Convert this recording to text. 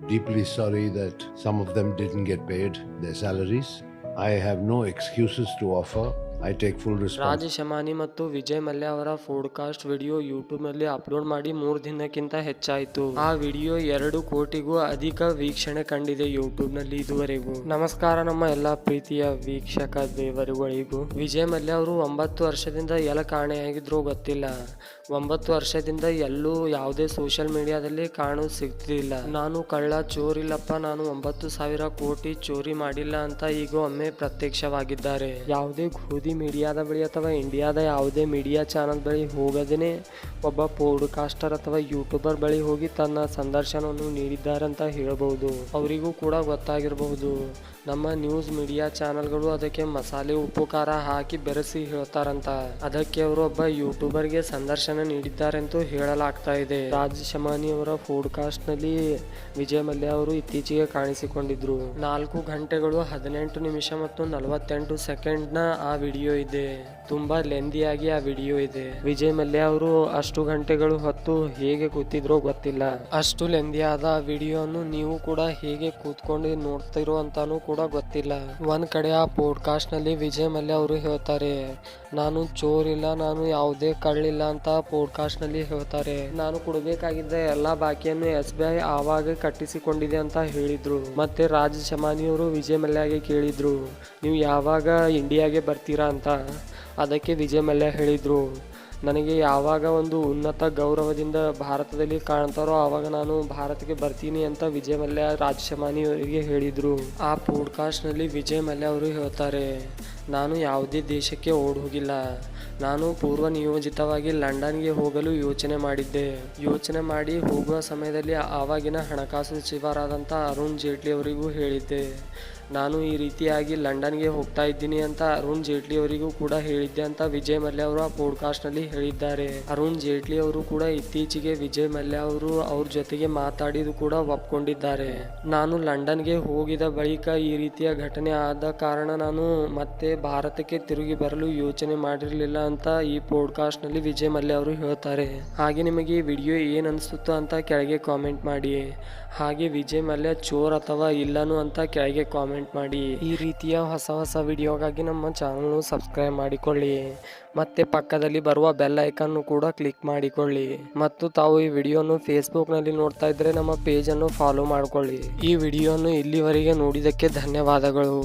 deeply sorry that some of them didn't get paid their salaries. I have no excuses to offer. I take full Raj responsibility. ಶಮಾನಿ ಮತ್ತು ವಿಜಯ್ ಮಲ್ಯ ಅವರ podcast video ಯೂಟ್ಯೂಬ್ನಲ್ಲಿ upload ಮಾಡಿ 3 ದಿನಕ್ಕಿಂತ ಹೆಚ್ಚಾಯಿತು. ಆ video 2 ಕೋಟಿಗೂ ಅಧಿಕ ವೀಕ್ಷಣೆ ಕಂಡಿದೆ ಯೂಟ್ಯೂಬ್ನಲ್ಲಿ ಇದುವರೆಗೂ. ನಮಸ್ಕಾರ ನಮ್ಮ ಎಲ್ಲ ಪ್ರೀತಿಯ ವೀಕ್ಷಕ ದೇವರುಗಳಿಗೂ. ವಿಜಯ್ ಮಲ್ಯ ಅವರು 9 ವರ್ಷದಿಂದ ಎಲ್ಲ ಕಾಣೆಯಾಗಿದ್ರು ಗೊತ್ತಿಲ್ಲ. 9 ವರ್ಷದಿಂದ ಎಲ್ಲೂ ಯಾವುದೇ ಸೋಷಿಯಲ್ ಮೀಡಿಯಾದಲ್ಲಿ ಕಾಣು ಸಿಗ್ತಿಲ್ಲ. ನಾನು ಕಳ್ಳ ಚೋರಿಲ್ಲಪ್ಪ, ನಾನು 9,000 ಕೋಟಿ ಚೋರಿ ಮಾಡಿಲ್ಲ ಅಂತ ಈಗ ಒಮ್ಮೆ ಪ್ರತ್ಯಕ್ಷವಾಗಿದ್ದಾರೆ. ಯಾವುದೇ ಗೋಧಿ ಮೀಡಿಯಾದ ಬಳಿ ಅಥವಾ ಇಂಡಿಯಾದ ಯಾವುದೇ ಮೀಡಿಯಾ ಚಾನಲ್ ಬಳಿ ಹೋಗದೇನೆ ಒಬ್ಬ ಪೋಡ್ಕಾಸ್ಟರ್ ಅಥವಾ ಯೂಟ್ಯೂಬರ್ ಬಳಿ ಹೋಗಿ ತನ್ನ ಸಂದರ್ಶನವನ್ನು ನೀಡಿದ್ದಾರಂತ ಹೇಳಬಹುದು. ಅವರಿಗೂ ಕೂಡ ಗೊತ್ತಾಗಿರಬಹುದು ನಮ್ಮ ನ್ಯೂಸ್ ಮೀಡಿಯಾ ಚಾನಲ್ಗಳು ಅದಕ್ಕೆ ಮಸಾಲೆ ಉಪ್ಪು ಖಾರ ಹಾಕಿ ಬೆರೆಸಿ ಹೇಳ್ತಾರಂತ. ಅದಕ್ಕೆ ಅವರು ಒಬ್ಬ ಯೂಟ್ಯೂಬರ್ಗೆ ಸಂದರ್ಶನ ನೀಡಿದ್ದಾರೆಂದು ಹೇಳಲಾಗ್ತಾ ಇದೆ. ರಾಜ್ ಶಮಾನಿ ಅವರ ಪೋಡ್ಕಾಸ್ಟ್ ನಲ್ಲಿ ವಿಜಯ್ ಮಲ್ಯ ಅವರು ಇತ್ತೀಚೆಗೆ ಕಾಣಿಸಿಕೊಂಡಿದ್ರು. 4 ಗಂಟೆಗಳು 18 ನಿಮಿಷ ಮತ್ತು 48 ಸೆಕೆಂಡ್ ನ ಆ ವಿಡಿಯೋ ಇದೆ. ತುಂಬಾ ಲೆಂದಿಯಾಗಿ ಆ ವಿಡಿಯೋ ಇದೆ. ವಿಜಯ್ ಮಲ್ಯ ಅವರು ಅಷ್ಟು ಗಂಟೆಗಳು ಹೊತ್ತು ಹೇಗೆ ಕೂತಿದ್ರೋ ಗೊತ್ತಿಲ್ಲ. ಅಷ್ಟು ಲೆಂದಿಯಾದ ವಿಡಿಯೋನು ನೀವು ಕೂಡ ಹೇಗೆ ಕೂತ್ಕೊಂಡು ನೋಡ್ತಿರೋ ಅಂತಾನು ಕೂಡ ಗೊತ್ತಿಲ್ಲ. ಒಂದ್ ಕಡೆ ಆ ಪೋಡ್ಕಾಸ್ಟ್ ನಲ್ಲಿ ವಿಜಯ್ ಮಲ್ಯ ಅವರು ಹೇಳ್ತಾರೆ, ನಾನು ಚೋರ್ ಇಲ್ಲ, ನಾನು ಯಾವುದೇ ಕಳ್ಳಿಲ್ಲ ಅಂತ ಪೋಡ್ಕಾಸ್ಟ್ ನಲ್ಲಿ ಹೇಳ್ತಾರೆ. ನಾನು ಕೊಡಬೇಕಾಗಿದ್ದ ಎಲ್ಲಾ ಬಾಕಿಯನ್ನು SBI ಆವಾಗ ಕಟ್ಟಿಸಿಕೊಂಡಿದೆ ಅಂತ ಹೇಳಿದ್ರು. ಮತ್ತೆ ರಾಜ್ ಶಮಾನಿ ಅವರು ವಿಜಯ್ ಮಲ್ಯಗೆ ಕೇಳಿದ್ರು, ನೀವು ಯಾವಾಗ ಇಂಡಿಯಾಗೆ ಬರ್ತೀರಾ ಅಂತ. ಅದಕ್ಕೆ ವಿಜಯ್ ಮಲ್ಯ ಹೇಳಿದ್ರು, ನನಗೆ ಯಾವಾಗ ಒಂದು ಉನ್ನತ ಗೌರವದಿಂದ ಭಾರತದಲ್ಲಿ ಕಾಣ್ತಾರೋ ಆವಾಗ ನಾನು ಭಾರತಕ್ಕೆ ಬರ್ತೀನಿ ಅಂತ ವಿಜಯ್ ಮಲ್ಯ ರಾಜ್ ಶಮಾನಿ ಅವರಿಗೆ ಹೇಳಿದ್ರು. ಆ ಪೋಡ್ಕಾಸ್ಟ್ ನಲ್ಲಿ ವಿಜಯ್ ಮಲ್ಯ ಅವರು ಹೇಳ್ತಾರೆ, ನಾನು ಯಾವುದೇ ದೇಶಕ್ಕೆ ಓಡ್ ಹೋಗಿಲ್ಲ. ನಾನು ಪೂರ್ವ ನಿಯೋಜಿತವಾಗಿ ಲಂಡನ್ಗೆ ಹೋಗಲು ಯೋಚನೆ ಮಾಡಿದ್ದೆ. ಯೋಚನೆ ಮಾಡಿ ಹೋಗುವ ಸಮಯದಲ್ಲಿ ಆವಾಗಿನ ಹಣಕಾಸು ಸಚಿವರಾದಂಥ ಅರುಣ್ ಜೇಟ್ಲಿ ಅವರಿಗೂ ಹೇಳಿದ್ದೆ, ನಾನು ಈ ರೀತಿಯಾಗಿ ಲಂಡನ್ಗೆ ಹೋಗ್ತಾ ಇದ್ದೀನಿ ಅಂತ ಅರುಣ್ ಜೇಟ್ಲಿ ಅವರಿಗೂ ಕೂಡ ಹೇಳಿದ್ದೆ ಅಂತ ವಿಜಯ್ ಮಲ್ಯ ಅವರು ಆ ಪೋಡ್ಕಾಸ್ಟ್ ನಲ್ಲಿ ಹೇಳಿದ್ದಾರೆ. ಅರುಣ್ ಜೇಟ್ಲಿ ಅವರು ಕೂಡ ಇತ್ತೀಚೆಗೆ ವಿಜಯ್ ಮಲ್ಯ ಅವರು ಅವ್ರ ಜೊತೆಗೆ ಮಾತಾಡಿದ್ದು ಕೂಡ ಒಪ್ಕೊಂಡಿದ್ದಾರೆ. ನಾನು ಲಂಡನ್ಗೆ ಹೋಗಿದ ಬಳಿಕ ಈ ರೀತಿಯ ಘಟನೆ ಆದ ಕಾರಣ ನಾನು ಮತ್ತೆ ಭಾರತಕ್ಕೆ ತಿರುಗಿ ಬರಲು ಯೋಚನೆ ಮಾಡಿರಲಿಲ್ಲ ಅಂತ ಈ ಪೋಡ್ಕಾಸ್ಟ್ ನಲ್ಲಿ ವಿಜಯ್ ಮಲ್ಯ ಅವರು ಹೇಳ್ತಾರೆ. ಹಾಗೆ ನಿಮಗೆ ಈ ವಿಡಿಯೋ ಏನ್ ಅನಿಸುತ್ತೋ ಅಂತ ಕೆಳಗೆ ಕಾಮೆಂಟ್ ಮಾಡಿ. ಹಾಗೆ ವಿಜಯ್ ಮಲ್ಯ ಚೋರ್ ಅಥವಾ ಇಲ್ಲನು ಅಂತ ಕೆಳಗೆ ಕಾಮೆಂಟ್ ಮಾಡಿ. ಈ ರೀತಿಯ ಹೊಸ ವಿಡಿಯೋಗಾಗಿ ನಮ್ಮ ಚಾನಲ್ ಸಬ್ಸ್ಕ್ರೈಬ್ ಮಾಡಿಕೊಳ್ಳಿ. ಮತ್ತೆ ಪಕ್ಕದಲ್ಲಿ ಬರುವ ಬೆಲ್ ಐಕಾನ್ ಕೂಡ ಕ್ಲಿಕ್ ಮಾಡಿಕೊಳ್ಳಿ. ಮತ್ತು ತಾವು ಈ ವಿಡಿಯೋನು ಫೇಸ್ಬುಕ್ ನಲ್ಲಿ ನೋಡ್ತಾ ಇದ್ರೆ ನಮ್ಮ ಪೇಜ್ ಅನ್ನು ಫಾಲೋ ಮಾಡಿಕೊಳ್ಳಿ. ಈ ವಿಡಿಯೋನು ಇಲ್ಲಿವರೆಗೆ ನೋಡಿದಕ್ಕೆ ಧನ್ಯವಾದಗಳು.